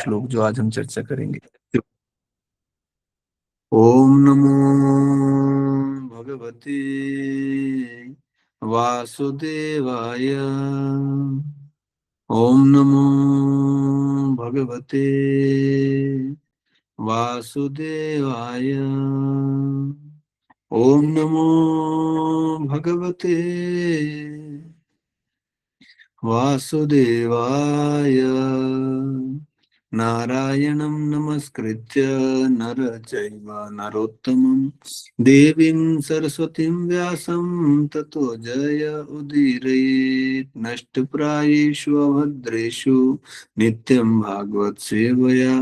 श्लोक जो आज हम चर्चा करेंगे। ओम नमो भगवते वासुदेवाय। ओम नमो भगवते वासुदेवाय। ओम नमो भगवते वासुदेवाय। नारायणं नमस्कृत्य नर चैव नरोत्तमं देवीं सरस्वतीं व्यासं ततो जय उदीरयेत्। नष्टप्रायेषु अभद्रेषु नित्यं भागवत सेवया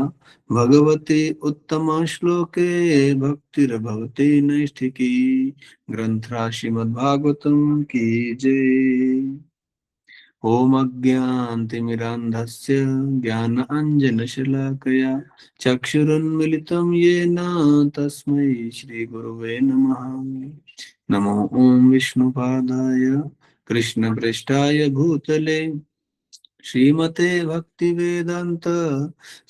भगवते उत्तम श्लोके भक्तिर्भवते नैष्ठिकी। ग्रंथराज श्रीमद्भागवतम की जय। ओम अज्ञानतिमिरान्धस्य ज्ञानाञ्जनशलाकया चक्षुरुन्मिलितं येन तस्मै श्रीगुरुवे नमः। नमो ओम विष्णुपादाय कृष्णप्रेष्ठाय भूतले श्रीमते भक्तिवेदांत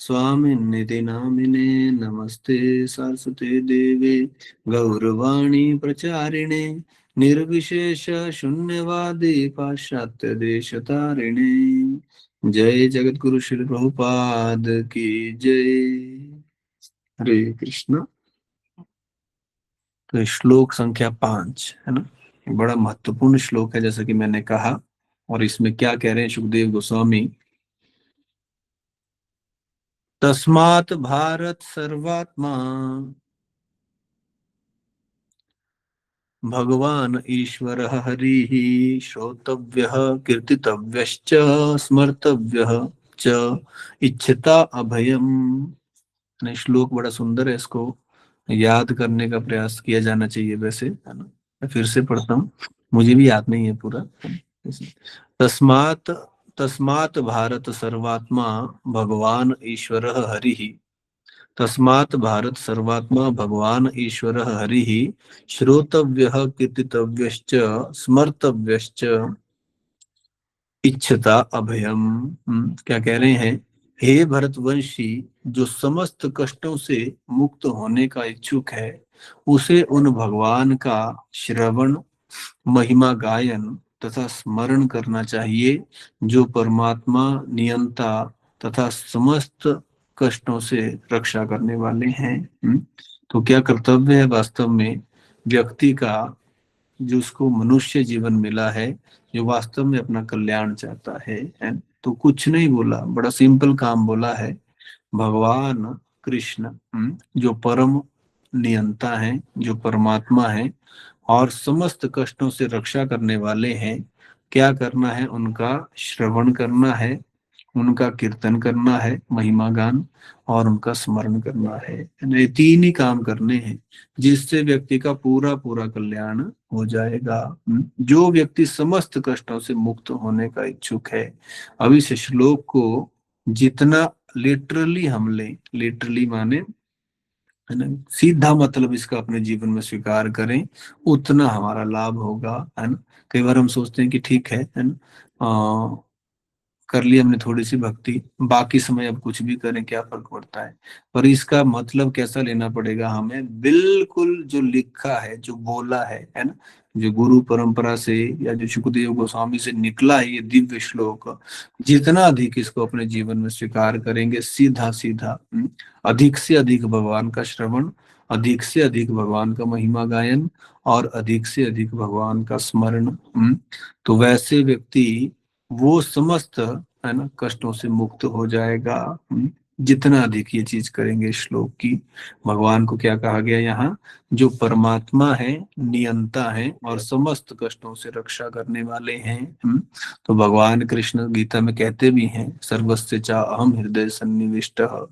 स्वामिन्निति नामिने। नमस्ते सरस्वते देवे गौरवाणी प्रचारिणे निर्विशेष शून्यवादी पाश्चात्य देश तारिणे। जय जगत गुरु श्री प्रभुपाद की जय। हरे कृष्ण। तो श्लोक संख्या 5 है ना, एक बड़ा महत्वपूर्ण श्लोक है जैसा कि मैंने कहा। और इसमें क्या कह रहे हैं सुखदेव गोस्वामी। तस्मात् भारत सर्वात्मा भगवान ईश्वरः हरिः श्रोतव्यः कीर्तितव्यश्च स्मर्तव्यः च इच्छता अभयम्। ने श्लोक बड़ा सुंदर है, इसको याद करने का प्रयास किया जाना चाहिए वैसे, है ना। मैं फिर से पढ़ता हूँ, मुझे भी याद नहीं है पूरा। तस्मात् तस्मात् भारत सर्वात्मा भगवान ईश्वरः हरिः। तस्मात् भारत सर्वात्मा भगवान ईश्वरः हरिः श्रोतव्यः कीर्तितव्यश्च स्मर्तव्यश्च इच्छता अभयम। क्या कह रहे हैं। हे भरतवंशी, जो समस्त कष्टों से मुक्त होने का इच्छुक है उसे उन भगवान का श्रवण महिमा गायन तथा स्मरण करना चाहिए जो परमात्मा नियंता तथा समस्त कष्टों से रक्षा करने वाले हैं। तो क्या कर्तव्य है वास्तव में व्यक्ति का, जो उसको मनुष्य जीवन मिला है, जो वास्तव में अपना कल्याण चाहता है। तो कुछ नहीं बोला, बड़ा सिंपल काम बोला है। भगवान कृष्ण जो परम नियंता है, जो परमात्मा है और समस्त कष्टों से रक्षा करने वाले हैं, क्या करना है, उनका श्रवण करना है, उनका कीर्तन करना है महिमा गान, और उनका स्मरण करना है। ये तीन ही काम करने हैं जिससे व्यक्ति का पूरा पूरा कल्याण हो जाएगा। जो व्यक्ति समस्त कष्टों से मुक्त होने का इच्छुक है, अब इस श्लोक को जितना लिटरली हम लें, लिटरली माने है ना, सीधा मतलब इसका अपने जीवन में स्वीकार करें, उतना हमारा लाभ होगा, है ना। कई बार हम सोचते हैं कि ठीक है ना, कर ली हमने थोड़ी सी भक्ति, बाकी समय अब कुछ भी करें क्या फर्क पड़ता है। पर इसका मतलब कैसा लेना पड़ेगा हमें, बिल्कुल जो लिखा है, जो बोला है ना, जो गुरु परंपरा से या जो सुखदेव गोस्वामी से निकला है ये दिव्य श्लोक, जितना अधिक इसको अपने जीवन में स्वीकार करेंगे, सीधा सीधा अधिक से अधिक भगवान का श्रवण, अधिक से अधिक भगवान का महिमा गायन और अधिक से अधिक भगवान का स्मरण, तो वैसे व्यक्ति वो समस्त है ना कष्टों से मुक्त हो जाएगा। जितना अधिक ये चीज करेंगे इस श्लोक की। भगवान को क्या कहा गया यहाँ, जो परमात्मा है, नियंता है और समस्त कष्टों से रक्षा करने वाले हैं। तो भगवान कृष्ण गीता में कहते भी हैं, सर्वस्य चा अहम हृदय सन्निविष्टः,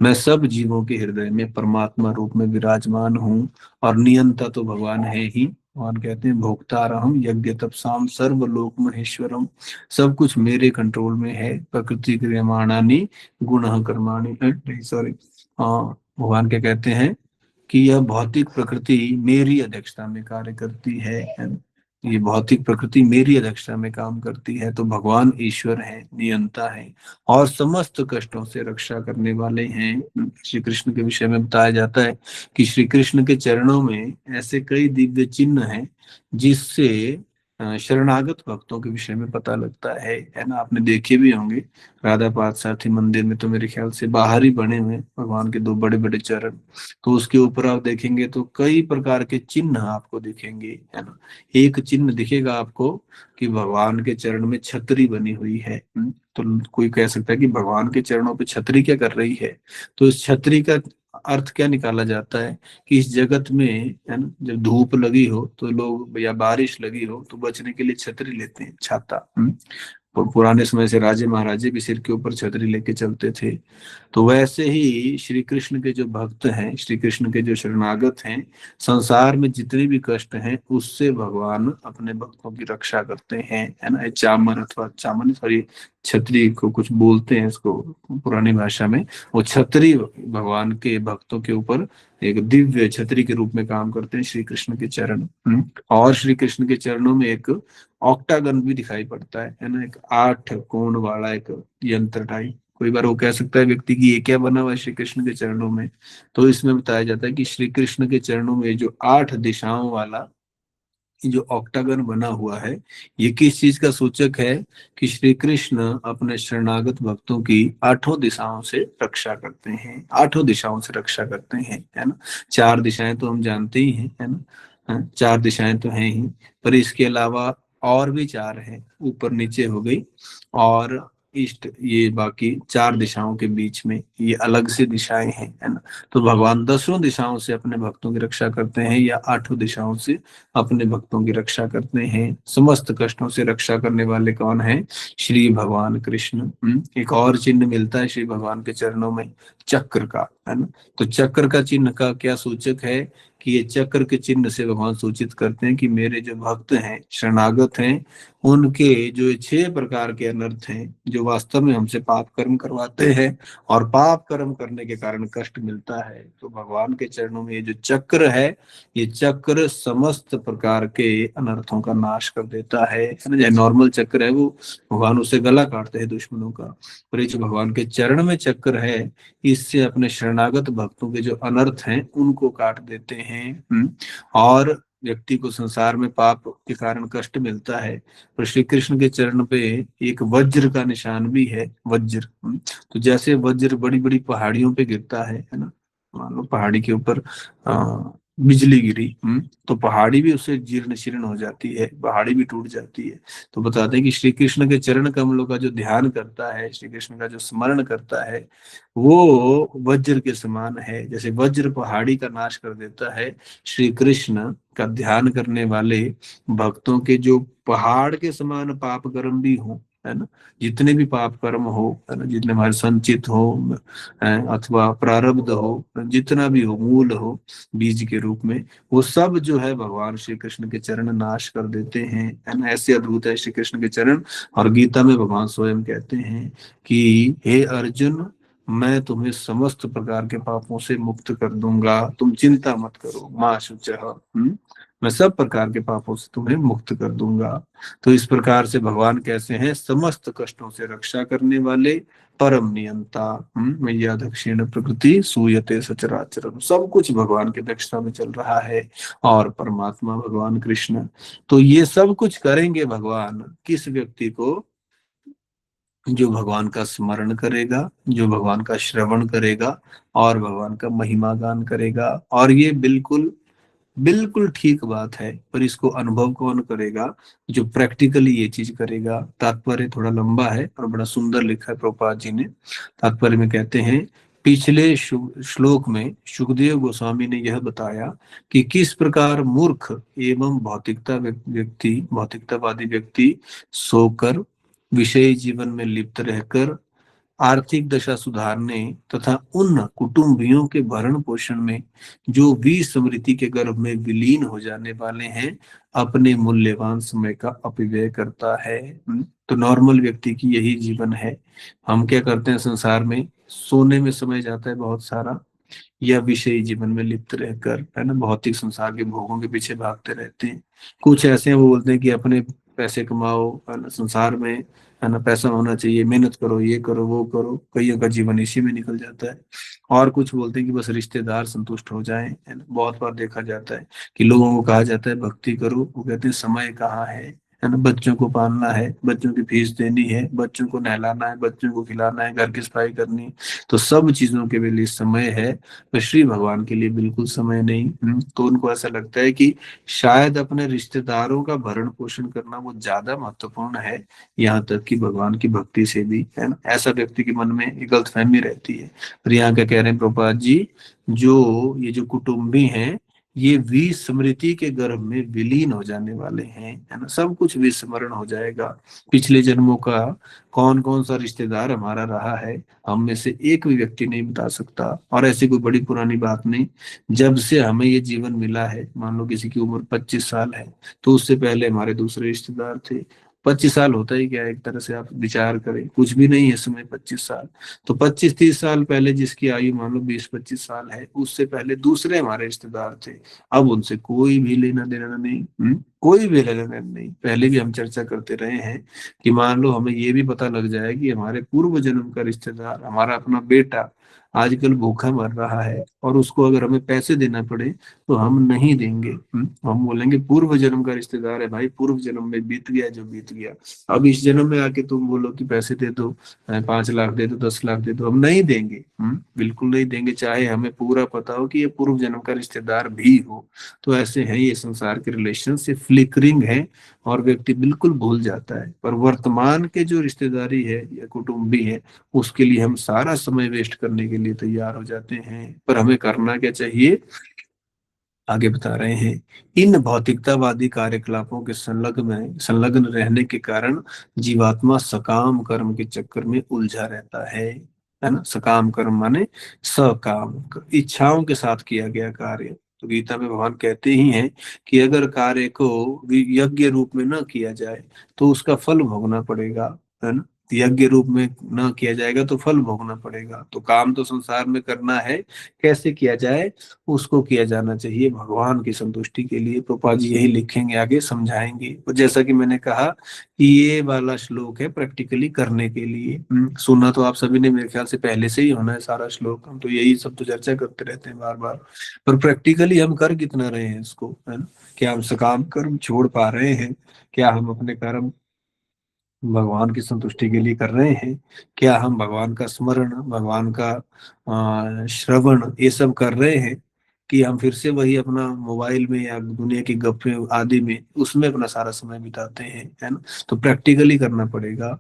मैं सब जीवों के हृदय में परमात्मा रूप में विराजमान हूँ। और नियंता तो भगवान है ही। भगवान कहते हैं भोक्तारहम यज्ञ तपसाम सर्वलोक महेश्वरम, सब कुछ मेरे कंट्रोल में है। प्रकृति क्रियमाणानि गुण कर्माणि, सॉरी, हाँ, भगवान क्या कहते हैं कि यह भौतिक प्रकृति मेरी अध्यक्षता में कार्य करती है। ये भौतिक प्रकृति मेरी अध्यक्षता में काम करती है, तो भगवान ईश्वर है, नियंता है और समस्त कष्टों से रक्षा करने वाले हैं। श्री कृष्ण के विषय में बताया जाता है कि श्री कृष्ण के चरणों में ऐसे कई दिव्य चिन्ह हैं जिससे शरणागत भक्तों के विषय में पता लगता है ना। आपने देखे भी होंगे राधा पार्थसारथी मंदिर में, तो मेरे ख्याल से बाहर ही बने हुए भगवान के दो बड़े बड़े चरण, तो उसके ऊपर आप देखेंगे तो कई प्रकार के चिन्ह आपको दिखेंगे, है ना। एक चिन्ह दिखेगा आपको कि भगवान के चरण में छतरी बनी हुई है। तो कोई कह सकता है कि भगवान के चरणों पे छतरी क्या कर रही है, तो इस छतरी का अर्थ क्या निकाला जाता है कि इस जगत में, है ना, जब धूप लगी हो तो लोग, या बारिश लगी हो तो बचने के लिए छतरी लेते हैं, छाता। पुराने समय से राजे महाराजे भी सिर के ऊपर छतरी लेके चलते थे। तो वैसे ही श्री कृष्ण के जो भक्त हैं, श्री कृष्ण के जो शरणागत हैं, संसार में जितने भी कष्ट हैं उससे भगवान अपने भक्तों की रक्षा करते हैं, है ना। चामर, अथवा चामर सॉरी, छतरी को कुछ बोलते हैं इसको पुरानी भाषा में, वो छतरी भगवान के भक्तों के ऊपर एक दिव्य छतरी के रूप में काम करते हैं श्री कृष्ण के चरण। और श्री कृष्ण के चरणों में एक ऑक्टागन भी दिखाई पड़ता है ना, एक 8 कोण वाला एक यंत्र टाइप। कोई बार वो कह सकता है व्यक्ति कि ये क्या बना हुआ है श्री कृष्ण के चरणों में, तो इसमें बताया जाता है कि श्री कृष्ण के चरणों में जो 8 दिशाओं वाला जो ऑक्टागन बना हुआ है, ये किस चीज का सूचक है कि श्री कृष्ण अपने शरणागत भक्तों की 8 दिशाओं से रक्षा करते हैं, 8 दिशाओं से रक्षा करते हैं, है ना। 4 दिशाएं तो हम जानते ही हैं, है ना। हाँ, 4 दिशाएं तो हैं ही, पर इसके अलावा और भी 4 हैं, ऊपर नीचे हो गई और ईस्ट, ये बाकी 4 दिशाओं के बीच में ये अलग से दिशाएं हैं, है ना। तो भगवान 10 दिशाओं से अपने भक्तों की रक्षा करते हैं या 8 दिशाओं से अपने भक्तों की रक्षा करते हैं। समस्त कष्टों से रक्षा करने वाले कौन है? श्री भगवान कृष्ण। एक और चिन्ह मिलता है श्री भगवान के चरणों में, चक्र का, है ना। तो चक्र का चिन्ह का क्या सूचक है कि ये चक्र के चिन्ह से भगवान सूचित करते हैं कि मेरे जो भक्त हैं, शरणागत हैं, उनके जो 6 प्रकार के अनर्थ हैं, जो वास्तव में हमसे पाप कर्म करवाते हैं और पाप कर्म करने के कारण कष्ट मिलता है, तो भगवान के चरणों में ये जो चक्र है, ये चक्र समस्त प्रकार के अनर्थों का नाश कर देता है ना। जो नॉर्मल चक्र है वो भगवान उससे गला काटते हैं दुश्मनों का, पर ये जो भगवान के चरण में चक्र है, इससे अपने शरणागत भक्तों के जो अनर्थ हैं उनको काट देते हैं। और व्यक्ति को संसार में पाप के कारण कष्ट मिलता है, पर श्री कृष्ण के चरण पे एक वज्र का निशान भी है, वज्र। तो जैसे वज्र बड़ी बड़ी पहाड़ियों पे गिरता है ना, मान लो पहाड़ी के ऊपर बिजली गिरी, तो पहाड़ी भी उससे जीर्ण शीर्ण हो जाती है, पहाड़ी भी टूट जाती है। तो बताते हैं कि श्री कृष्ण के चरण कमलों का जो ध्यान करता है, श्री कृष्ण का जो स्मरण करता है, वो वज्र के समान है। जैसे वज्र पहाड़ी का नाश कर देता है, श्री कृष्ण का ध्यान करने वाले भक्तों के जो पहाड़ के समान पाप कर्म भी हो, है ना, जितने भी पाप कर्म हो, है ना, जितने हमारे संचित हो अथवा प्रारब्ध हो, जितना भी हो, मूल हो बीज के रूप में, वो सब जो है भगवान श्री कृष्ण के चरण नाश कर देते हैं, है ना। ऐसे अद्भुत है श्री कृष्ण के चरण। और गीता में भगवान स्वयं कहते हैं कि हे अर्जुन, मैं तुम्हें समस्त प्रकार के पापों से मुक्त कर दूंगा, तुम चिंता मत करो, माँ शुचः। मैं सब प्रकार के पापों से तुम्हें मुक्त कर दूंगा। तो इस प्रकार से भगवान कैसे हैं? समस्त कष्टों से रक्षा करने वाले, परम नियंता। मैया दक्षिण प्रकृति सूयते सचराचरम, सब कुछ भगवान की दक्षता में चल रहा है। और परमात्मा भगवान कृष्ण, तो ये सब कुछ करेंगे भगवान किस व्यक्ति को? जो भगवान का स्मरण करेगा, जो भगवान का श्रवण करेगा और भगवान का महिमा गान करेगा। और ये बिल्कुल बिल्कुल ठीक बात है, पर इसको अनुभव कौन करेगा? जो प्रैक्टिकली ये चीज करेगा। तात्पर्य थोड़ा लंबा है और बड़ा सुंदर लिखा है प्रभुपाद जी ने। तात्पर्य में कहते हैं, पिछले श्लोक में सुखदेव गोस्वामी ने यह बताया कि किस प्रकार मूर्ख एवं भौतिकतावादी व्यक्ति सोकर, विषय जीवन में लिप्त रहकर, आर्थिक दशा सुधारने तथा उन कुटुंबियों के भरण पोषण में जो विस्मृति के गर्भ में विलीन हो जाने वाले हैं, अपने मूल्यवान समय का अपव्यय करता है। तो नॉर्मल व्यक्ति की यही जीवन है। हम क्या करते हैं संसार में? सोने में समय जाता है बहुत सारा, या विषयी जीवन में लिप्त रहकर, है ना, भौतिक संसार के भोगों के पीछे भागते रहते हैं। कुछ ऐसे हैं वो बोलते हैं कि अपने पैसे कमाओ, है ना, संसार में, है ना, पैसा होना चाहिए, मेहनत करो, ये करो वो करो, कईयों का जीवन इसी में निकल जाता है। और कुछ बोलते हैं कि बस रिश्तेदार संतुष्ट हो जाएं, है ना। बहुत बार देखा जाता है कि लोगों को कहा जाता है भक्ति करो, वो कहते हैं समय कहाँ है ना, बच्चों को पालना है, बच्चों की फीस देनी है, बच्चों को नहलाना है, बच्चों को खिलाना है, घर की सफाई करनी है, तो सब चीजों के लिए समय है, पर श्री भगवान के लिए बिल्कुल समय नहीं। तो उनको ऐसा लगता है कि शायद अपने रिश्तेदारों का भरण पोषण करना वो ज्यादा महत्वपूर्ण है, यहाँ तक कि भगवान की भक्ति से भी, है ना। ऐसा व्यक्ति के मन में एक गलतफहमी रहती है। और यहाँ क्या कह रहे हैं प्रभुपाद जी, ये जो कुटुंबी हैं, ये विस्मृति के गर्भ में विलीन हो जाने वाले हैं, है ना। सब कुछ विस्मरण हो जाएगा। पिछले जन्मों का कौन कौन सा रिश्तेदार हमारा रहा है, हम में से एक भी व्यक्ति नहीं बता सकता। और ऐसी कोई बड़ी पुरानी बात नहीं। जब से हमें ये जीवन मिला है, मान लो किसी की उम्र 25 साल है, तो उससे पहले हमारे दूसरे रिश्तेदार थे। 25 साल होता ही क्या है, एक तरह से आप विचार करें, कुछ भी नहीं है समय 25 साल। तो 25-30 साल पहले जिसकी आयु मान लो 20-25 साल है, उससे पहले दूसरे हमारे रिश्तेदार थे। अब उनसे कोई भी लेना देना नहीं, कोई भी लेना देना नहीं। पहले भी हम चर्चा करते रहे हैं कि मान लो हमें ये भी पता लग जाए कि हमारे पूर्व जन्म का रिश्तेदार, हमारा अपना बेटा आजकल भूखा मर रहा है, और उसको अगर हमें पैसे देना पड़े तो हम नहीं देंगे। हम बोलेंगे पूर्व जन्म का रिश्तेदार है भाई, पूर्व जन्म में बीत गया जो बीत गया, अब इस जन्म में आके तुम बोलो कि पैसे दे दो, 5 लाख दे दो, 10 लाख दे दो, हम नहीं देंगे। बिल्कुल नहीं देंगे, चाहे हमें पूरा पता हो कि ये पूर्व जन्म का रिश्तेदार भी हो। तो ऐसे है ये संसार के रिलेशन से फ्लिकरिंग है, और व्यक्ति बिल्कुल भूल जाता है। पर वर्तमान के जो रिश्तेदारी है या कुटुंबी है, उसके लिए हम सारा समय वेस्ट करने के लिए तैयार हो जाते हैं। पर हमें करना क्या चाहिए, आगे बता रहे हैं। इन भौतिकतावादी कार्यकलापों के संलग्न रहने के कारण जीवात्मा सकाम कर्म के चक्कर में उलझा रहता है ना। सकाम कर्म माने सकाम, इच्छाओं के साथ किया गया कार्य। तो गीता में भगवान कहते ही हैं कि अगर कार्य को यज्ञ रूप में न किया जाए तो उसका फल भोगना पड़ेगा, है ना। यज्ञ रूप में न किया जाएगा तो फल भोगना पड़ेगा। तो काम तो संसार में करना है, कैसे किया जाए, उसको किया जाना चाहिए भगवान की संतुष्टि के लिए। प्रभुपा जी यही लिखेंगे, आगे समझाएंगे। और जैसा कि मैंने कहा कि ये वाला श्लोक है प्रैक्टिकली करने के लिए। सुना तो आप सभी ने मेरे ख्याल से पहले से ही होना है सारा श्लोक, हम तो यही सब तो चर्चा करते रहते हैं बार बार। पर प्रैक्टिकली हम कर कितना रहे हैं इसको, है ना। क्या हम सकाम कर्म छोड़ पा रहे हैं, क्या हम अपने कर्म भगवान की संतुष्टि के लिए कर रहे हैं, क्या हम भगवान का स्मरण, भगवान का श्रवण, ये सब कर रहे हैं, कि हम फिर से वही अपना मोबाइल में या दुनिया की गप्पे आदि में उसमें अपना सारा समय बिताते हैं, है ना। तो प्रैक्टिकली करना पड़ेगा।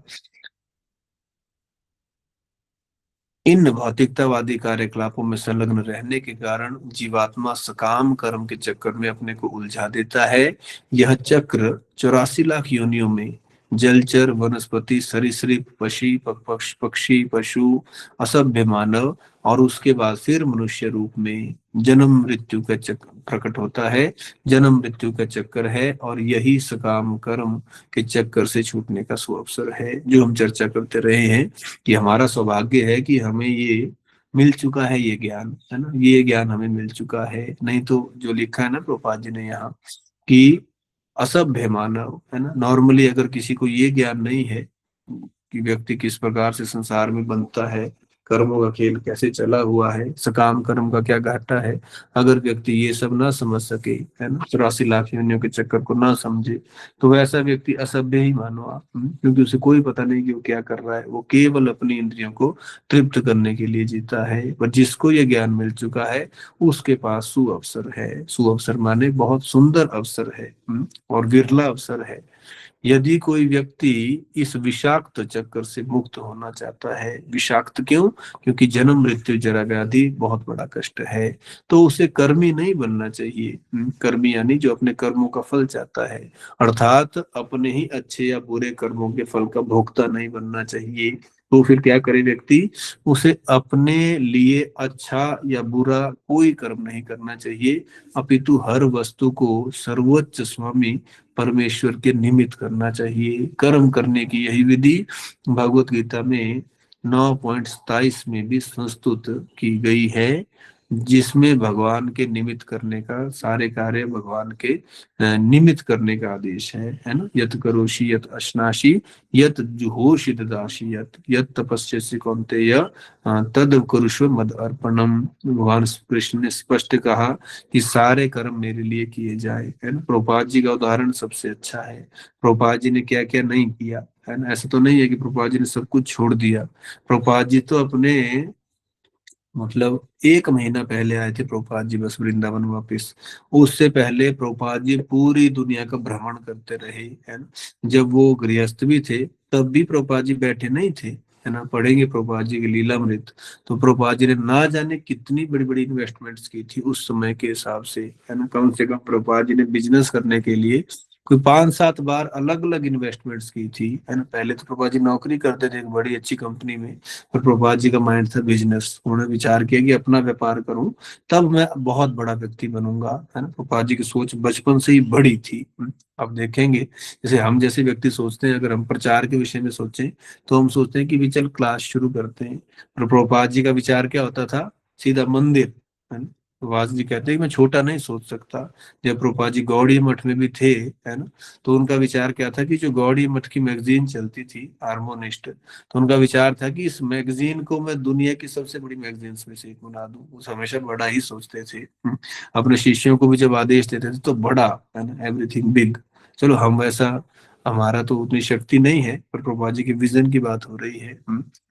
इन भौतिकतावादी कार्यकलापों में संलग्न रहने के कारण जीवात्मा सकाम कर्म के चक्कर में अपने को उलझा देता है। यह चक्र 84 लाख योनियों में जलचर, वनस्पति, सरीसृप, पक्षी, पशु, असभ्य मानव, और उसके बाद फिर मनुष्य रूप में जन्म मृत्यु का चक्र प्रकट होता है। जन्म मृत्यु का चक्कर है, और यही सकाम कर्म के चक्कर से छूटने का सुअवसर है, जो हम चर्चा करते रहे हैं कि हमारा सौभाग्य है कि हमें ये मिल चुका है, ये ज्ञान, है ना। ये ज्ञान हमें मिल चुका है, नहीं तो जो लिखा है ना प्रभुपाद जी ने यहाँ कि असभ्य मानव, है ना। नॉर्मली अगर किसी को ये ज्ञान नहीं है कि व्यक्ति किस प्रकार से संसार में बनता है, कर्मों का खेल कैसे चला हुआ है, सकाम कर्म का क्या घाटा है, अगर व्यक्ति ये सब ना समझ सके, है ना, 84 लाख योनियों के चक्कर को ना समझे, तो वैसा व्यक्ति असभ्य ही मानो आप। क्योंकि उसे कोई पता नहीं कि वो क्या कर रहा है, वो केवल अपनी इंद्रियों को तृप्त करने के लिए जीता है। पर जिसको ये ज्ञान मिल चुका है उसके पास सुअवसर है। सुअवसर माने बहुत सुंदर अवसर है, और विरला अवसर है। यदि कोई व्यक्ति इस विषाक्त चक्कर से मुक्त होना चाहता है, विषाक्त क्यों, क्योंकि जन्म मृत्यु जरा व्याधि बहुत बड़ा कष्ट है, तो उसे कर्मी नहीं बनना चाहिए। कर्मी यानी जो अपने कर्मों का फल चाहता है, अर्थात अपने ही अच्छे या बुरे कर्मों के फल का भोक्ता नहीं बनना चाहिए। तो फिर क्या करे व्यक्ति, उसे अपने लिए अच्छा या बुरा कोई कर्म नहीं करना चाहिए, अपितु हर वस्तु को सर्वोच्च स्वामी परमेश्वर के निमित्त करना चाहिए। कर्म करने की यही विधि भगवत गीता में 9.27 में भी संस्तुत की गई है। जिसमें भगवान के निमित्त करने का, सारे कार्य भगवान के निमित्त करने का आदेश है ना। यत करोषि यत अश्नासि यत जुहोषि ददासि यत यत तपस्यसि कौन्तेय तद कुरुष्व मद अर्पणम। भगवान कृष्ण ने स्पष्ट कहा कि सारे कर्म मेरे लिए किए जाए, है ना। प्रभुपाद जी का उदाहरण सबसे अच्छा है। प्रभुपाद जी ने क्या क्या नहीं किया, है ना। ऐसा तो नहीं है कि प्रभुपाद जी ने सब कुछ छोड़ दिया। प्रभुपाद जी तो अपने मतलब 1 महीना पहले आए थे प्रभुपाद जी बस वृंदावन वापस। उससे पहले प्रभुपाद जी पूरी दुनिया का भ्रमण करते रहे, है ना। जब वो गृहस्थ भी थे तब भी प्रभुपाद जी बैठे नहीं थे, है ना। पढ़ेंगे प्रभुपाद जी की लीलामृत, तो प्रभुपाद जी ने ना जाने कितनी बड़ी बड़ी इन्वेस्टमेंट्स की थी उस समय के हिसाब से, है ना। कम से कम प्रभुपाद जी ने बिजनेस करने के लिए कोई 5-7 बार अलग अलग इन्वेस्टमेंट्स की थी, है ना। पहले तो प्रभुपाद जी नौकरी करते थे एक बड़ी अच्छी कंपनी में, पर प्रभुपाद जी का माइंड था बिजनेस। उन्होंने विचार किया कि अपना व्यापार करूं तब मैं बहुत बड़ा व्यक्ति बनूंगा, है ना। प्रभुपाद जी की सोच बचपन से ही बड़ी थी। अब देखेंगे जैसे हम जैसे व्यक्ति सोचते हैं, अगर हम प्रचार के विषय में सोचें तो हम सोचते हैं कि भी चल क्लास शुरू करते हैं। पर प्रभुपाद जी का विचार क्या होता था, सीधा मंदिर, है ना। प्रभुपाद जी कहते हैं कि मैं छोटा नहीं सोच सकता। जब प्रभुपाद जी गौड़ी मठ में भी थे, है ना, तो उनका विचार क्या था कि जो गौड़ी मठ की मैगजीन चलती थी हार्मोनिस्ट, तो उनका विचार था कि इस मैगजीन को मैं दुनिया की सबसे बड़ी मैगजीन्स में से एक बना दूं। वो हमेशा बड़ा ही सोचते थे। अपने शिष्यों को भी जब आदेश देते थे तो बड़ा, है ना, एवरीथिंग बिग। चलो हम वैसा, हमारा तो उतनी शक्ति नहीं है, पर प्रभुपाद जी के विजन की बात हो रही है।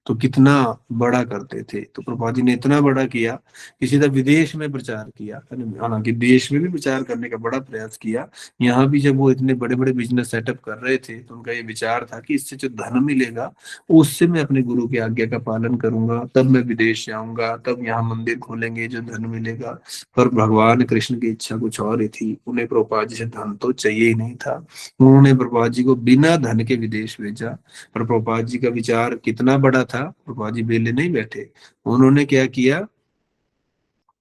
तो कितना बड़ा करते थे, तो प्रभुपाद जी ने इतना बड़ा किया कि सीधा विदेश में प्रचार किया, है ना। हालांकि देश में भी प्रचार करने का बड़ा प्रयास किया। यहाँ भी जब वो इतने बड़े बड़े बिजनेस सेटअप कर रहे थे तो उनका ये विचार था कि इससे जो धन मिलेगा उससे मैं अपने गुरु की आज्ञा का पालन करूंगा, तब मैं विदेश जाऊंगा, तब यहाँ मंदिर खोलेंगे जो धन मिलेगा। पर भगवान कृष्ण की इच्छा कुछ और ही थी। उन्हें प्रभुपाद जी से धन तो चाहिए ही नहीं था। उन्होंने प्रभुपाद जी को बिना धन के विदेश भेजा। पर प्रभुपाद जी का विचार कितना बड़ा था, प्रभुपाद जी बेले नहीं बैठे। उन्होंने क्या किया,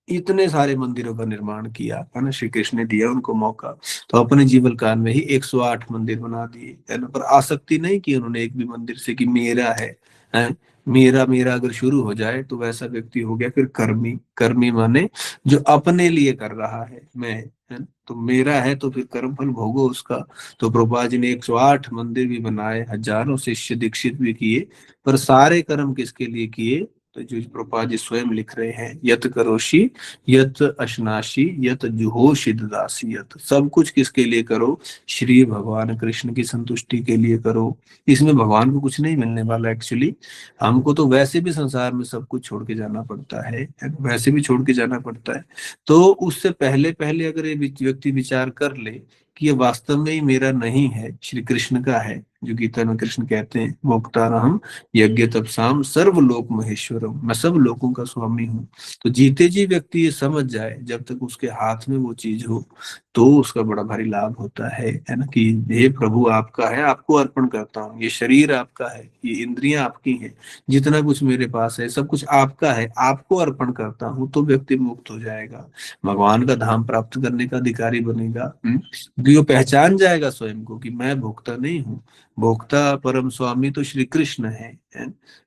इतने सारे मंदिरों का निर्माण किया, है ना। श्री कृष्ण ने दिया उनको मौका, तो अपने जीवन काल में ही 108 मंदिर बना दिए, है ना। पर आसक्ति नहीं की उन्होंने एक भी मंदिर से कि मेरा है। मेरा मेरा अगर शुरू हो जाए तो वैसा व्यक्ति हो गया फिर कर्मी। कर्मी माने जो अपने लिए कर रहा है, मैं, है ना? तो मेरा है तो फिर कर्म फल भोगो उसका। तो प्रभुपाद जी ने 108 मंदिर भी बनाए, हजारों शिष्य दीक्षित भी किए। पर सारे कर्म किसके लिए किए, तो जो प्रभुपाद जी स्वयं लिख रहे हैं, यत करोषि यत अश्नासी यत जुहोषि ददासी यत, सब कुछ किसके लिए करो, श्री भगवान कृष्ण की संतुष्टि के लिए करो। इसमें भगवान को कुछ नहीं मिलने वाला एक्चुअली। हमको तो वैसे भी संसार में सब कुछ छोड़ के जाना पड़ता है, वैसे भी छोड़ के जाना पड़ता है। तो उससे पहले पहले अगर ये व्यक्ति विचार कर ले कि ये वास्तव में ही मेरा नहीं है, श्री कृष्ण का है, जो गीता में कृष्ण कहते हैं भोक्तारहम यज्ञ तपसाम सर्वलोक महेश्वरम, मैं सब लोगों का स्वामी हूँ। तो जीते जी व्यक्ति ये समझ जाए, जब तक उसके हाथ में वो चीज हो, तो उसका बड़ा भारी लाभ होता है ना। कि हे प्रभु आपका है, आपको अर्पण करता हूँ, ये शरीर आपका है, ये इंद्रियां आपकी हैं, जितना कुछ मेरे पास है सब कुछ आपका है, आपको अर्पण करता हूँ, तो व्यक्ति मुक्त हो जाएगा, भगवान का धाम प्राप्त करने का अधिकारी बनेगा। वो पहचान जाएगा स्वयं को कि मैं भोक्ता नहीं हूँ, भोक्ता परम स्वामी तो श्री कृष्ण है।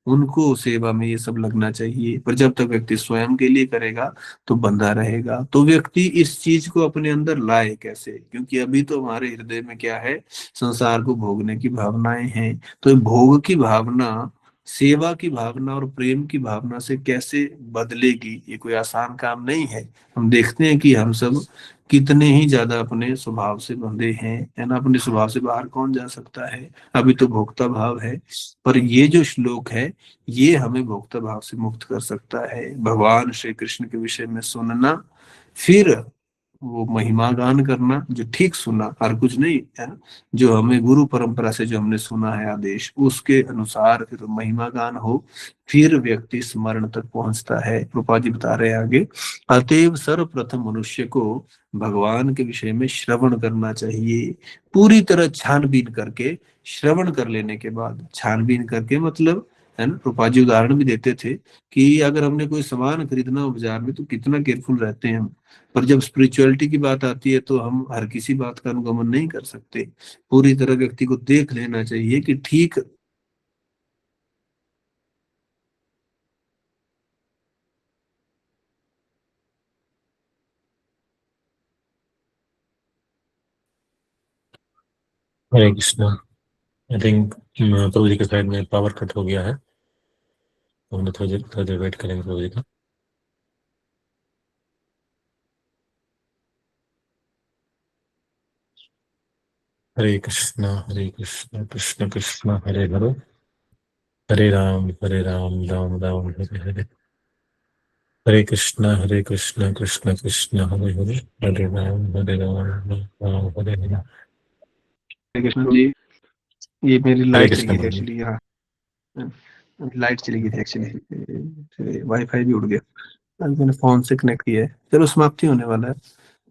उनको सेवा में ये सब लगना चाहिए। पर जब तक व्यक्ति स्वयं के लिए करेगा तो बंधा रहेगा। तो व्यक्ति इस चीज को अपने अंदर लाए कैसे, क्योंकि अभी तो हमारे हृदय में क्या है, संसार को भोगने की भावनाएं हैं। तो भोग की भावना सेवा की भावना और प्रेम की भावना से कैसे बदलेगी, ये कोई आसान काम नहीं है। हम देखते हैं कि हम सब कितने ही ज्यादा अपने स्वभाव से बंधे हैं, है ना। अपने स्वभाव से बाहर कौन जा सकता है, अभी तो भोक्ता भाव है। पर ये जो श्लोक है ये हमें भोक्ता भाव से मुक्त कर सकता है। भगवान श्री कृष्ण के विषय में सुनना, फिर वो महिमा गान करना, जो ठीक सुना और कुछ नहीं, है ना। जो हमें गुरु परंपरा से जो हमने सुना है आदेश, उसके अनुसार फिर महिमा गान हो, फिर व्यक्ति स्मरण तक पहुंचता है। रूपा जी बता रहे हैं आगे, अतएव सर्वप्रथम मनुष्य को भगवान के विषय में श्रवण करना चाहिए, पूरी तरह छानबीन करके। श्रवण कर लेने के बाद छानबीन करके मतलब, है ना, रूपा जी उदाहरण भी देते थे कि अगर हमने कोई सामान खरीदना हो बाजार में तो कितना केयरफुल रहते हैं हम। पर जब स्पिरिचुअलिटी की बात आती है तो हम हर किसी बात का अनुगमन नहीं कर सकते। पूरी तरह व्यक्ति को देख लेना चाहिए कि ठीक। हरे कृष्णा। आई थिंक प्रभु जी के साइड में पावर कट हो गया है, तो हम थोड़ी देर वेट करेंगे प्रभु जी का। हरे कृष्णा कृष्ण कृष्ण हरे हरे, हरे राम राम राम हरे हरे, हरे कृष्ण कृष्ण कृष्ण हरे हरे, हरे राम राम हरे हरे। हरे कृष्ण जी, ये मेरी हरे लाइट चली कृष्ण गई थी प्रभु जी। एक्चुअली। हाँ, लाइट चली गई थी एक्चुअली, वाईफाई भी उड़ गया। आज मैंने फोन से कनेक्ट किया है। चलो, समाप्ति होने वाला है,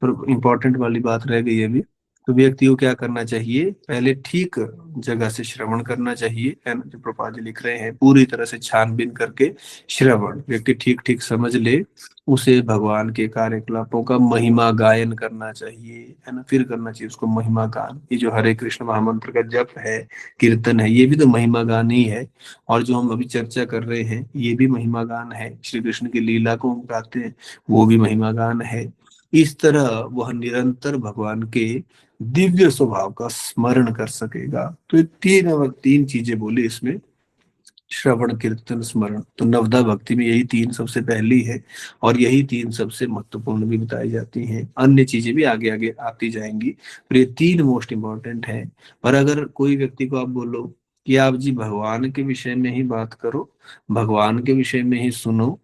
पर इम्पोर्टेंट वाली बात रह गई है अभी। तो व्यक्ति को क्या करना चाहिए? पहले ठीक जगह से श्रवण करना चाहिए, है ना? जो प्रभुपाद जी लिख रहे हैं, पूरी तरह से छानबीन करके श्रवण, व्यक्ति ठीक ठीक समझ ले, उसे भगवान के कार्यकलापों का महिमा गायन करना चाहिए, है ना? फिर करना चाहिए उसको महिमा गान। ये जो हरे कृष्ण महामंत्र का जप है, कीर्तन है, ये भी तो महिमा गान ही है। और जो हम अभी चर्चा कर रहे हैं, ये भी महिमा गान है। श्री कृष्ण की लीला को हम गाते हैं, वो भी महिमा गान है। इस तरह वह निरंतर भगवान के दिव्य स्वभाव का स्मरण कर सकेगा। तो ये तीन चीजें बोली इसमें, श्रवण कीर्तन स्मरण। तो नवदा भक्ति में यही तीन सबसे पहली है, और यही तीन सबसे महत्वपूर्ण भी बताई जाती हैं। अन्य चीजें भी आगे आगे आती जाएंगी, पर ये तीन मोस्ट इंपॉर्टेंट है। पर अगर कोई व्यक्ति को आप बोलो कि आप जी भगवान के विषय में ही बात करो, भगवान के विषय में ही सुनो,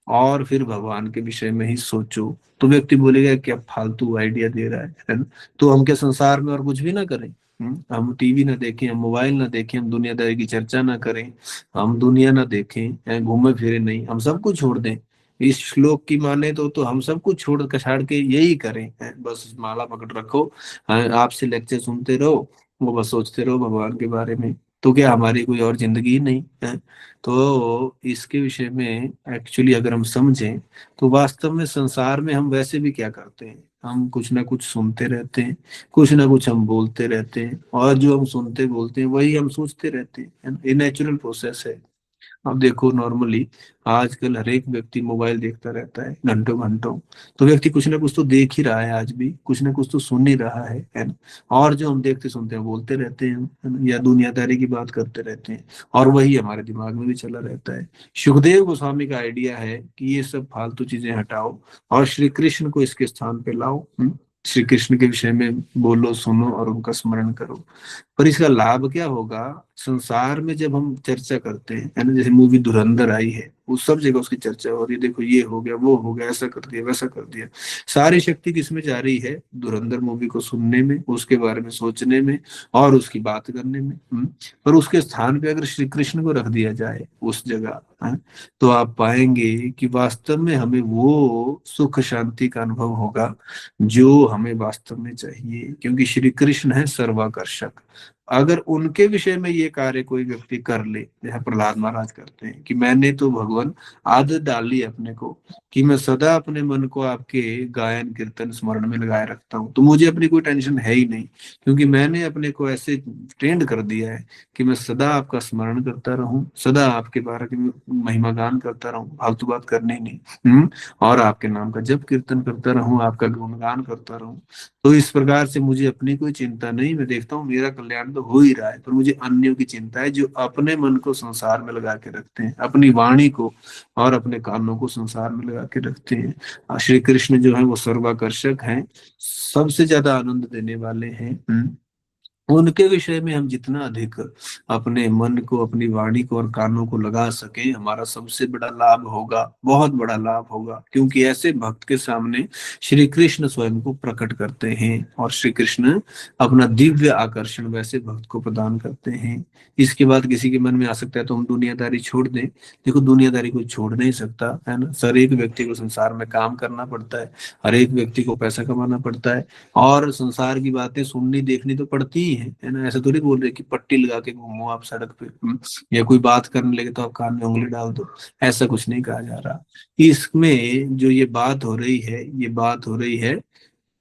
और फिर भगवान के विषय में ही सोचो, तो व्यक्ति बोलेगा क्या फालतू आइडिया दे रहा है ना? तो हम क्या संसार में और कुछ भी ना करें? हम टीवी ना देखें, हम मोबाइल ना देखें, हम दुनियादारी की चर्चा ना करें, हम दुनिया ना देखें, घूमे फिरे नहीं, हम सब कुछ छोड़ दें? इस श्लोक की माने तो हम सब कुछ छोड़ कछाड़ के यही करें, बस माला पकड़ रखो, आपसे लेक्चर सुनते रहो, वो बस सोचते रहो भगवान के बारे में। तो क्या हमारी कोई और जिंदगी नहीं है? तो इसके विषय में एक्चुअली अगर हम समझें, तो वास्तव में संसार में हम वैसे भी क्या करते हैं? हम कुछ ना कुछ सुनते रहते हैं, कुछ ना कुछ हम बोलते रहते हैं, और जो हम सुनते बोलते हैं वही हम सोचते रहते हैं, है ना? ये नेचुरल प्रोसेस है। अब देखो, नॉर्मली आजकल हर एक व्यक्ति मोबाइल देखता रहता है घंटों घंटों। तो व्यक्ति कुछ ना कुछ तो देख ही रहा है, आज भी कुछ ना कुछ तो सुन ही रहा है ना? और जो हम देखते सुनते हैं बोलते रहते हैं, है ना? या दुनियादारी की बात करते रहते हैं, और वही हमारे दिमाग में भी चला रहता है। सुखदेव गोस्वामी का आइडिया है कि ये सब फालतू चीजें हटाओ और श्री कृष्ण को इसके स्थान पे लाओ। श्री कृष्ण के विषय में बोलो, सुनो और उनका स्मरण करो। पर इसका लाभ क्या होगा? संसार में जब हम चर्चा करते हैं, है ना, जैसे मूवी धुरंधर आई है, उस सब जगह उसकी चर्चा हो रही है, देखो ये हो गया, वो हो गया, ऐसा कर दिया, वैसा कर दिया। सारी शक्ति किसमें जा रही है? धुरंधर मूवी को सुनने में, उसके बारे में सोचने में, और उसकी बात करने में। पर उसके स्थान पे अगर श्री कृष्ण को रख दिया जाए उस जगह, तो आप पाएंगे कि वास्तव में हमें वो सुख शांति का अनुभव होगा जो हमें वास्तव में चाहिए, क्योंकि श्री कृष्ण है सर्वाकर्षक। अगर उनके विषय में ये कार्य कोई व्यक्ति कर ले, जैसे प्रहलाद महाराज करते हैं कि मैंने तो भगवान आदत डाल ली अपने को कि मैं सदा अपने मन को आपके गायन कीर्तन स्मरण में लगाए रखता हूँ, तो मुझे अपनी कोई टेंशन है ही नहीं, क्योंकि मैंने अपने को ऐसे ट्रेंड कर दिया है कि मैं सदा आपका स्मरण करता रहूं, सदा आपके बारे में महिमा गान करता रहूं, फालतू बात करनी नहीं। और आपके नाम का जप कीर्तन करता रहूं, आपका गुणगान करता रहूं। तो इस प्रकार से मुझे अपनी कोई चिंता नहीं, मैं देखता हूँ मेरा कल्याण तो हो ही रहा है, पर मुझे अन्यों की चिंता है जो अपने मन को संसार में लगा के रखते हैं, अपनी वाणी को और अपने कानों को संसार में लगा के रखते हैं। श्री कृष्ण जो है वो सर्वाकर्षक हैं, सबसे ज्यादा आनंद देने वाले हैं। उनके विषय में हम जितना अधिक अपने मन को, अपनी वाणी को और कानों को लगा सके, हमारा सबसे बड़ा लाभ होगा, बहुत बड़ा लाभ होगा। क्योंकि ऐसे भक्त के सामने श्री कृष्ण स्वयं को प्रकट करते हैं, और श्री कृष्ण अपना दिव्य आकर्षण वैसे भक्त को प्रदान करते हैं। इसके बाद किसी के मन में आ सकता है तो हम दुनियादारी छोड़ दें। देखो, दुनियादारी को छोड़ नहीं सकता, है ना? हर एक व्यक्ति को संसार में काम करना पड़ता है, हर एक व्यक्ति को पैसा कमाना पड़ता है, और संसार की बातें सुननी देखनी तो पड़ती ही है ना? ऐसा थोड़ी बोल रहे कि पट्टी लगा के घूमो आप सड़क पे, या कोई बात करने लगे तो आप कान में उंगली डाल दो। ऐसा कुछ नहीं कहा जा रहा। इसमें जो ये बात हो रही है, ये बात हो रही है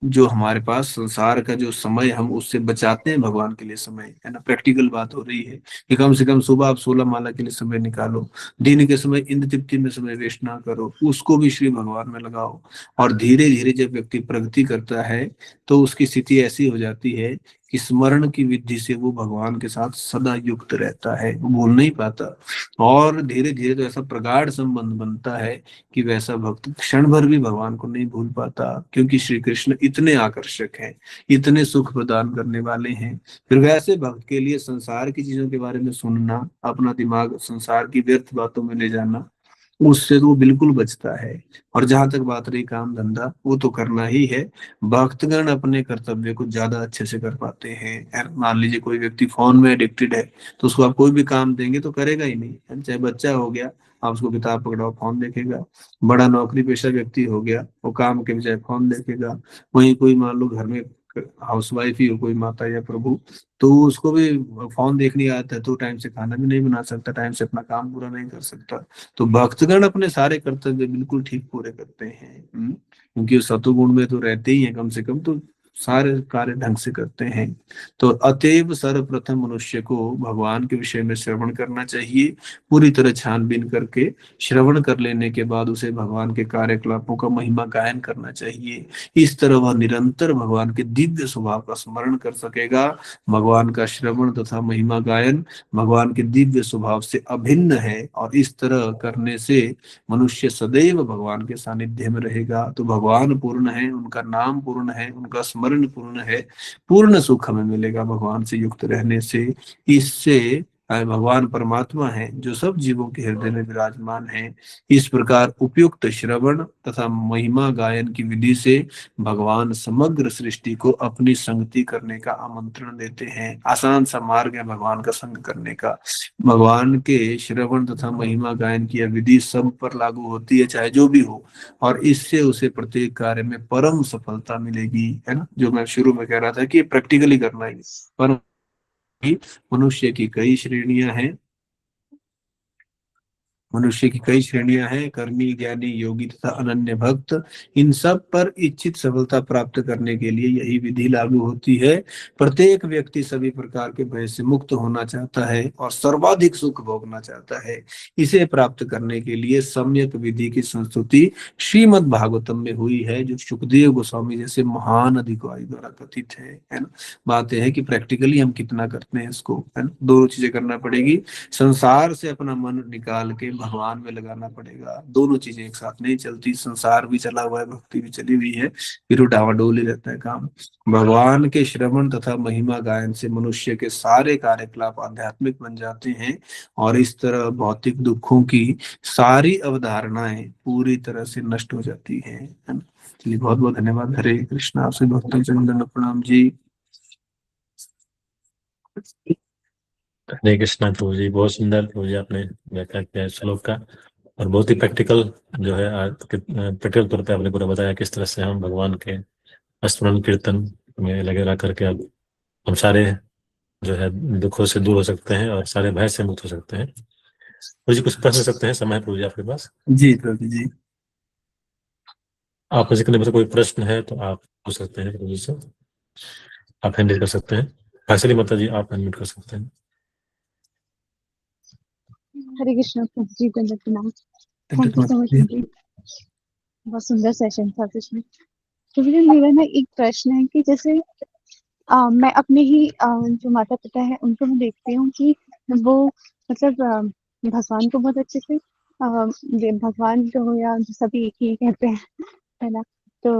जो हमारे पास संसार का जो समय हम उससे बचाते हैं भगवान के लिए समय, है ना? प्रैक्टिकल बात हो रही है कि कम से कम सुबह आप 16 माला के लिए समय निकालो, दिन के समय इंद्र तृप्ति में समय वेस्ट ना करो, उसको भी श्री भगवान में लगाओ। और धीरे धीरे जब व्यक्ति प्रगति करता है, तो उसकी स्थिति ऐसी हो जाती है स्मरण की विधि से वो भगवान के साथ सदा युक्त रहता है, वो भूल नहीं पाता। और धीरे धीरे तो ऐसा प्रगाढ़ संबंध बनता है कि वैसा भक्त क्षण भर भी भगवान को नहीं भूल पाता, क्योंकि श्री कृष्ण इतने आकर्षक हैं, इतने सुख प्रदान करने वाले हैं। फिर वैसे भक्त के लिए संसार की चीजों के बारे में सुनना, अपना दिमाग संसार की व्यर्थ बातों में ले जाना, उससे तो वो बिल्कुल बचता है। और जहां तक बात रही काम धंधा, वो तो करना ही है। भक्तगण अपने कर्तव्य को ज्यादा अच्छे से कर पाते हैं। मान लीजिए कोई व्यक्ति फोन में एडिक्टेड है, तो उसको आप कोई भी काम देंगे तो करेगा ही नहीं। चाहे बच्चा हो गया, आप उसको किताब पकड़ाओ फोन देखेगा। बड़ा नौकरी पेशा व्यक्ति हो गया, वो काम के बजाय फोन देखेगा। वहीं कोई मान लो घर में हाउसवाइफ ही हो, कोई माता या प्रभु, तो उसको भी फोन देखने आता है, तो टाइम से खाना भी नहीं बना सकता, टाइम से अपना काम पूरा नहीं कर सकता। तो भक्तगण अपने सारे कर्तव्य बिल्कुल ठीक पूरे करते हैं। क्योंकि वो सतुगुण में तो रहते ही हैं कम से कम, तो सारे कार्य ढंग से करते हैं। तो अतएव सर्वप्रथम मनुष्य को भगवान के विषय में श्रवण करना चाहिए, पूरी तरह छानबीन करके। श्रवण कर लेने के बाद उसे भगवान के कार्यकलापों का महिमा गायन करना चाहिए। इस तरह वह निरंतर भगवान के दिव्य स्वभाव का स्मरण कर सकेगा। भगवान का श्रवण तथा महिमा गायन भगवान के दिव्य स्वभाव से अभिन्न है, और इस तरह करने से मनुष्य सदैव भगवान के सानिध्य में रहेगा। तो भगवान पूर्ण है, उनका नाम पूर्ण है, उनका स्मरण पूर्ण है, पूर्ण सुख हमें मिलेगा भगवान से युक्त रहने से। इससे भगवान परमात्मा है जो सब जीवों के हृदय में विराजमान है। इस प्रकार उपयुक्त श्रवण तथा महिमा गायन की विधि से भगवान समग्र सृष्टि को अपनी संगति करने का आमंत्रण देते हैं। आसान सा मार्ग है भगवान का संग करने का। भगवान के श्रवण तथा महिमा गायन की यह विधि सब पर लागू होती है, चाहे जो भी हो, और इससे उसे प्रत्येक कार्य में परम सफलता मिलेगी, है ना। जो मैं शुरू में कह रहा था कि प्रैक्टिकली करना ही। पर मनुष्य की कई श्रेणियां हैं, मनुष्य की कई श्रेणियां हैं, कर्मी, ज्ञानी, योगी तथा अनन्य भक्त। इन सब पर इच्छित सफलता प्राप्त करने के लिए यही विधि लागू होती है। प्रत्येक व्यक्ति सभी प्रकार के भय से मुक्त होना चाहता है और सर्वाधिक सुख भोगना चाहता है। इसे प्राप्त करने के लिए सम्यक विधि की संस्तुति श्रीमद् भागवतम में हुई है, जो सुखदेव गोस्वामी जैसे महान अधिकारी द्वारा कथित है ना। बात यह है कि प्रैक्टिकली हम कितना करते हैं इसको, है ना। दोनों चीजें करना पड़ेगी। संसार से अपना मन निकाल के भगवान में लगाना पड़ेगा। दोनों चीजें एक साथ नहीं चलती। संसार भी चला हुआ है, भक्ति भी चली हुई है, फिर वो डावाडोल ही रहता है काम। भगवान के श्रवण तथा महिमा गायन से मनुष्य के सारे कार्यकलाप आध्यात्मिक बन जाते हैं, और इस तरह भौतिक दुखों की सारी अवधारणाएं पूरी तरह से नष्ट हो जाती हैं, है ना। चलिए, बहुत बहुत धन्यवाद। हरे कृष्णा। आपसे भक्तों चंदन प्रणाम जी। हरे कृष्णा प्रभु जी, बहुत सुंदर प्रभु जी आपने व्याख्या किया इस श्लोक का, और बहुत ही प्रैक्टिकल जो है प्रैक्टिकल तौर पे आपने पूरा बताया किस तरह से हम भगवान के स्मरण कीर्तन में लगे रह करके अब हम सारे जो है दुखों से दूर हो सकते हैं और सारे भय से मुक्त हो सकते हैं। प्रभु जी कुछ प्रश्न सकते हैं, समय है प्रभु जी आपके पास? जी प्रभु जी। आप किसी के कोई प्रश्न है तो आप पूछ सकते हैं प्रभु जी से, आप हैंडल कर सकते हैं। फैसली माता जी आप हैंडल कर सकते हैं। हरे कृष्ण प्रभु जी, दंडवत प्रणाम। थैंक यू सो मच प्रभु जी, बहुत सुंदर सेशन था सच में। प्रभु जी मेरा ना एक प्रश्न है कि जैसे मैं अपने ही जो माता पिता है उनको मैं देखती हूँ कि वो मतलब भगवान को बहुत अच्छे से भगवान जो हो या जो सभी एक ही कहते हैं, है ना। तो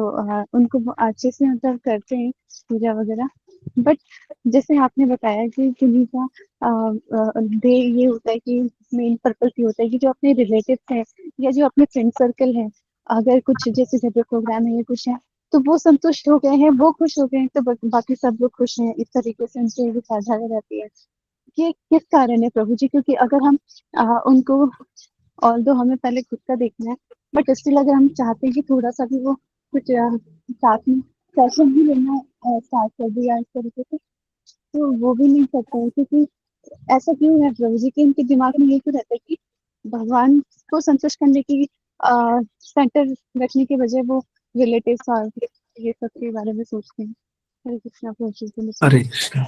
उनको वो अच्छे से मतलब करते हैं पूजा वगैरह। बट जैसे आपने बताया कि किन्हीं का ध्येय ये होता है कि मेन पर्पस ये होता है कि जो अपने रिलेटिव है या जो अपने फ्रेंड सर्कल है, अगर कुछ जैसे जब प्रोग्राम है या कुछ है तो वो संतुष्ट हो गए हैं, वो खुश हो गए हैं, तो बाकी सब लोग खुश हैं। इस तरीके से उनकी विचारधारा रहती है। ये किस कारण है प्रभु जी? क्योंकि अगर हम उनको, ऑल्दो हमें पहले खुद का देखना है, बट स्टिल अगर हम चाहते हैं कि थोड़ा सा भी वो कुछ साथ में सेशन भी लेना स्टार्ट कर दिया इस तरीके से, तो वो भी नहीं करते हैं। क्योंकि ऐसा क्यों है प्रभु जी कि उनके दिमाग में ये क्यों रहता है कि भगवान को संतुष्ट करने की सेंटर रखने के बजाय वो रिलेटिव्स और ये सब के बारे में सोचते हैं। हरे कृष्णा प्रभु जी। हरे कृष्णा।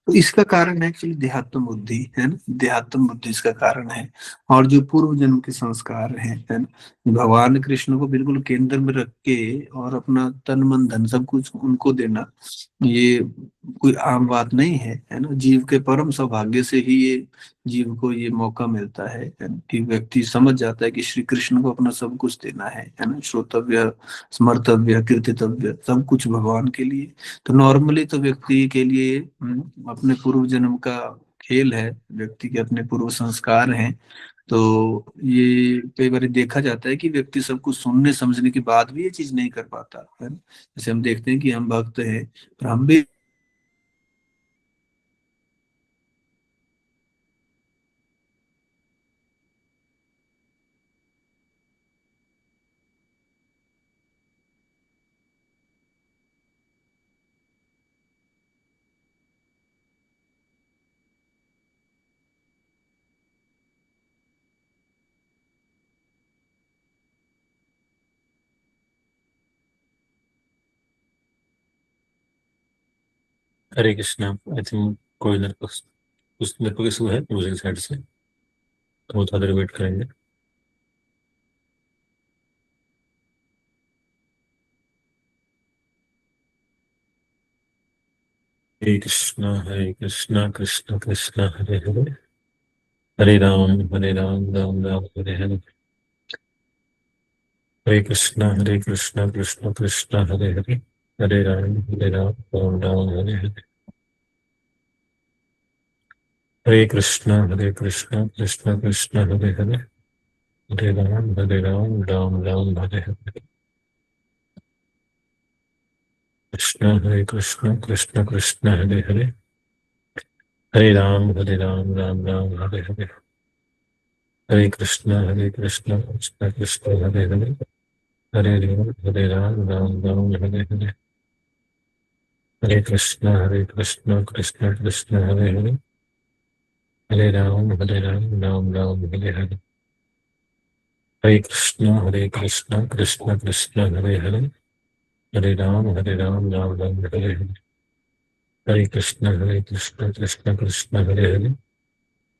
तो इसका कारण है एक्चुअली देहात्म बुद्धि, है ना। देहात्म बुद्धि इसका कारण है। और जो पूर्व जन्म के संस्कार हैं, है ना, भगवान कृष्ण को बिल्कुल केंद्र में रख के और अपना तन मन धन सब कुछ उनको देना, ये कोई आम बात नहीं है ना। जीव के परम सौभाग्य से ही ये जीव को ये मौका मिलता है ना, कि व्यक्ति समझ जाता है कि श्री कृष्ण को अपना सब कुछ देना है ना, श्रोतव्य, स्मर्तव्य, कीर्तितव्य, सब कुछ भगवान के लिए। तो नॉर्मली तो व्यक्ति के लिए अपने पूर्व जन्म का खेल है, व्यक्ति के अपने पूर्व संस्कार हैं। तो ये कई बार देखा जाता है कि व्यक्ति सब कुछ सुनने समझने के बाद भी ये चीज नहीं कर पाता है ना। जैसे हम देखते हैं कि हम भक्त हैं, पर हम भी हरे कृष्णा। आई थिंक कोई कुछ नेटवर्क इशू है दूसरी साइड से, तो थोड़ा देर वेट करेंगे। हरे कृष्णा कृष्ण कृष्ण हरे हरे, हरे राम राम राम हरे हरे। हरे कृष्णा कृष्ण कृष्ण हरे हरे, हरे राम राम हरे हरे। हरे कृष्णा कृष्ण कृष्ण हरे हरे, हरे राम राम हरे हरे। कृष्ण कृष्ण कृष्ण हरे हरे, हरे राम राम हरे हरे। हरे कृष्ण कृष्ण कृष्ण हरे हरे, हरे राम हरे हरे। हरे कृष्ण कृष्ण कृष्ण हरे हरे, हरे राम राम हरे हरे। हरे कृष्ण कृष्ण कृष्ण हरे हरे, हरे राम राम हरे हरे। हरे कृष्ण कृष्ण कृष्ण हरे हरे, हरे राम राम हरे हरे। हरे कृष्ण कृष्ण कृष्ण हरे हरे,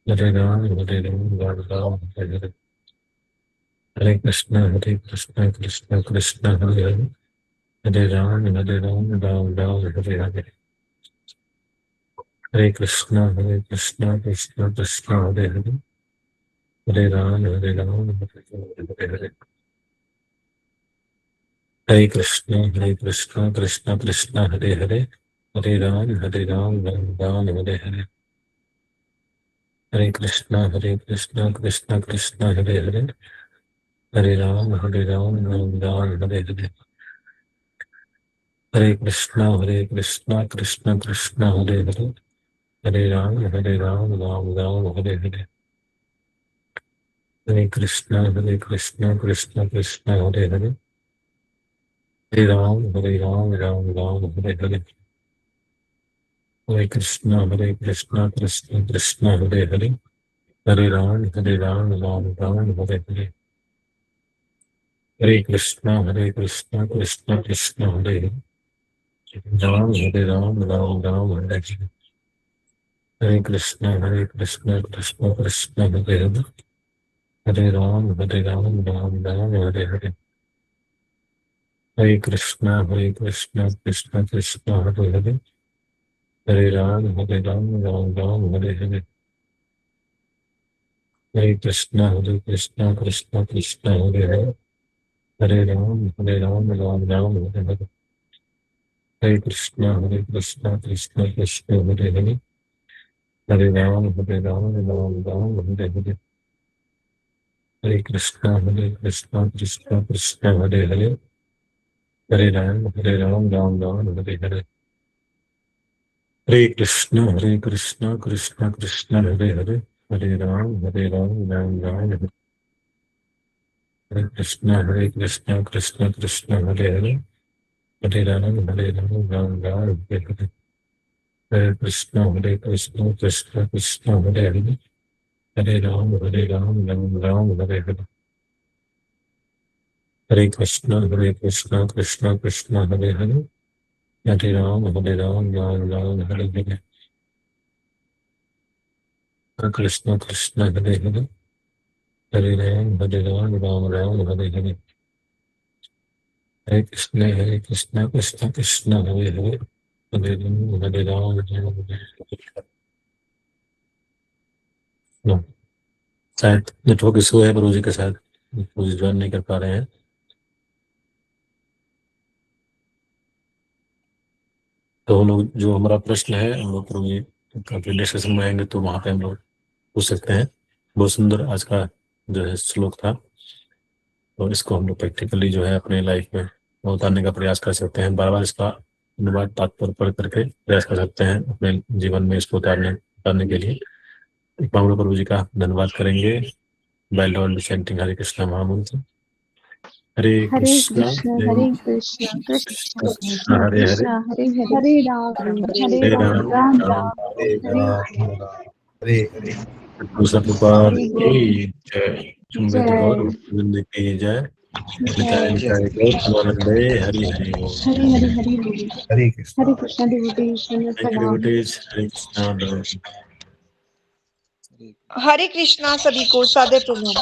हरे राम राम हरे हरे। हरे कृष्ण कृष्ण कृष्ण हरे हरे, हरे राम हरे हरे। हरे कृष्ण कृष्ण कृष्ण हरे हरे, हरे राम राम हरे हरे। हरे कृष्ण कृष्ण कृष्ण हरे हरे, हरे राम राम हरे हरे। हरे कृष्ण कृष्ण कृष्ण हरे हरे, हरे राम राम हरे हरे। हरे कृष्ण कृष्ण कृष्ण हरे हरे, हरे राम राम हरे हरे। हरे कृष्ण कृष्ण कृष्ण हरे हरे, हरे राम राम हरे हरे। हरे कृष्ण कृष्ण कृष्ण हरे हरे, राम राम हरे हरे। हरे कृष्ण कृष्ण कृष्ण हरे हरे, हरे राम राम हरे हरे। हरे कृष्ण कृष्ण कृष्ण हरे हरे, हरे राम राम हरे हरे। हरे कृष्ण कृष्ण कृष्ण हरे हरे, हरे राम राम हरे हरे। हरे कृष्ण कृष्ण कृष्ण हरे हरे, हरे राम राम हरे हरे। हरे कृष्ण कृष्ण कृष्ण हरे हरे, हरे राम राम हरे हरे। हरे कृष्ण कृष्ण कृष्ण हरे हरे, हरे राम राम हरे। हरे कृष्ण कृष्ण कृष्ण हरे हरे, हरे राम राम हरे हरे। हरे कृष्ण कृष्ण कृष्ण हरे हरे, हरे राम राम हरे हरे। हरे कृष्ण कृष्ण कृष्ण हरे हरे, हरे राम राम हरे हरे। हरे कृष्ण हरे हरे, हरे राम राम हरे हरे। हरे कृष्ण कृष्ण कृष्ण हरे हरे, हरे राम हरे राम नो, शायद नेटवर्क इशू है गुरु जी के, शायद गुरु जी ज्वाइन नहीं कर पा रहे हैं। तो हम लोग जो हमारा प्रश्न है हम लोग गुरु जी काफी सेशन में आएंगे तो वहाँ पे हम लोग पूछ सकते हैं। बहुत सुंदर आज का जो है श्लोक था, और इसको हम लोग प्रैक्टिकली जो है अपने लाइफ में उतारने का प्रयास कर सकते हैं। बार बार इसका अनुवाद तात्पर्य पढ़ करके प्रयास कर सकते हैं अपने जीवन में इसको उतारने के लिए। एक बार हम लोग प्रभु जी का धन्यवाद करेंगे। बाय लॉर्ड चैंटिंग हरे कृष्णा महामंत्र। हरे हरे कृष्णा कृष्ण कृष्ण कृष्ण हरे हरे, कृष्ण हरे हरे, हरे राम हरे हरे राम, राम राम राम राम हरे हरे राम हरे हरे। प्रभुपाद हरे। की जय, चुंबित गौर जय गोविंद की जय, निताय जय निताय गौर प्रेमानंदे हरि हरि बोल। हरे हरे हरे हरे। हरे कृष्ण। हरे कृष्ण डिवोटीज थैंक यू प्रणाम। डिवोटीज, हरे कृष्णा। हरे कृष्णा, सभी को सादर प्रणाम।